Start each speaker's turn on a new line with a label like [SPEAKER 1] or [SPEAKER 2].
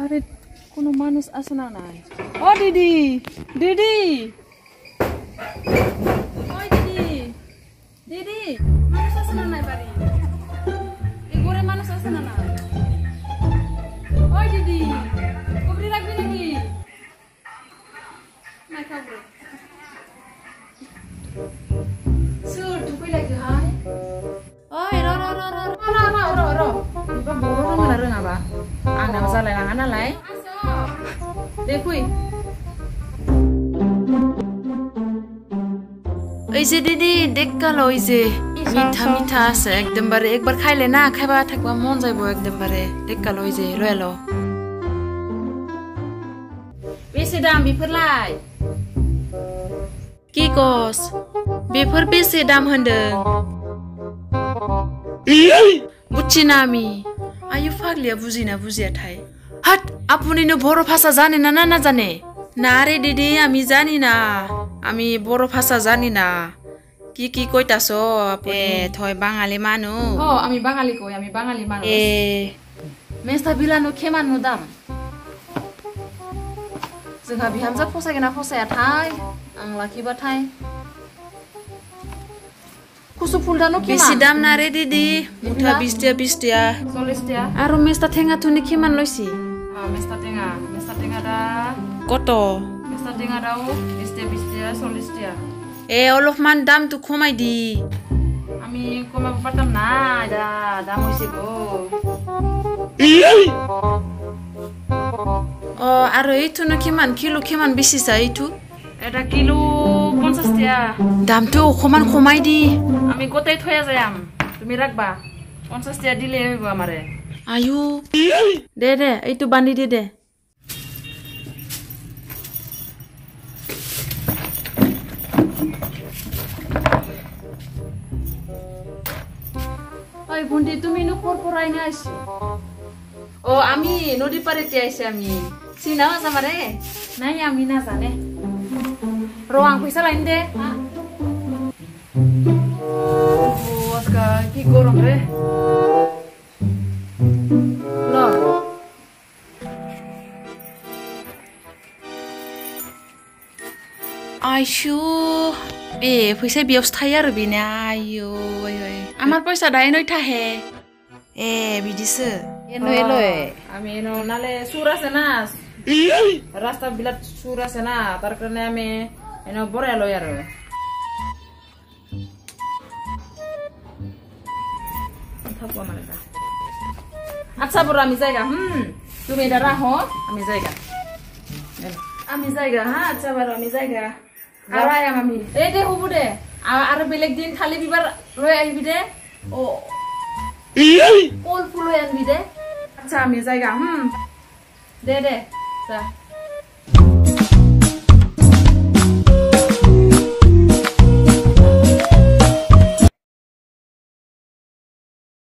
[SPEAKER 1] আরে কোনো মানুষ আসে না নাই ও দিদি দিদি ওই দিদি দিদি মানুষ আসে না নাই বাড়ি এই ঘরে মানুষ আসে না নাই ওই দিদি কবরি রাখবি নাকি নাই খাবো সুর তুই লাগি হাই ওই ro iba borong lah reng apa anda masalah yang ana lai দেখুই এই যে দিদি দেখকাল ওই যে মিঠা মিঠা আছে একদম বারে একবার খাইলে না খাইবা থাকবা মন যাইবো একদম বারে দেখকাল ওই যে লয়ালো বেশি দাম বিফोरलाय কি কস बेफोर बेसे दाम होनदों बुझि ना आमी आयु फाग्लिया बुजिना बुजियाथाय हाट आपुनिनो बर' भाषा जाने ना ना जाने ना रे दिदी आमी जानि ना आमी बर' भाषा जानि ना কি কইতাছ আপনি থয় বাঙালি মানু ও আমি বাঙালি কই আমি বাঙালি মানুষ মেস্তা বিলানো খেমানো দাম जोंहा बिहामजो फसायगोना फसायाथाय आं लाखिबाथाय कुसु फुलदानो किमान बेसि दाम ना रे दिदी मुठा 20 टा 40 टा आरो मेस्ता थेंगा थुनि किमान लयसि मेस्ता थेंगा दा कतो मेस्ता थेंगा दाउ 20 टा 40 टा ए अलफमान दाम तु खमायदि आमी खमायबो पाताम ना दाम हइसेबो ও আর এইটো না কিমান কিলো কিমান বেশি চাই এইটো এটা কিলো 50 টাকা দামটো অকমান কমাই দি আমি গোটাই থয়া যাম তুমি রাখবা 50 টাকা দিলে হইব আমারে আয়ু দে দে এইটো বান্ধি দি দে ওই বন্ধু তুমি নো পরপরাই না আইছো ও আমি নদী পারেতে আইছি আমি চিনাও আমারে নাই আমি না জানে রং পয়সা লাইন দে ও আজকা কি গরম রে ল আইশু এ পয়সা বিয়স থাই আর বিনা আইও ওই আমার পয়সা দাই নই থাহে এ বিদিছে এনো আমি এনো নালে সুর আছে না রাস্তা বিলাত সুর আছে না তার কারণে আমি এনো বড় লই আর থাকবো মানে আচ্ছা বড় আমি জায়গা তুমি এটা রাখো আমি জায়গা হ্যাঁ আচ্ছা বড় আমি জায়গা আরাই আমি এই দে হবু দে আর বেলেগ দিন খালি বিবার লই আইবি দে ও কল ফুল আনবি দে আচ্ছা আমি জায়গা দে যা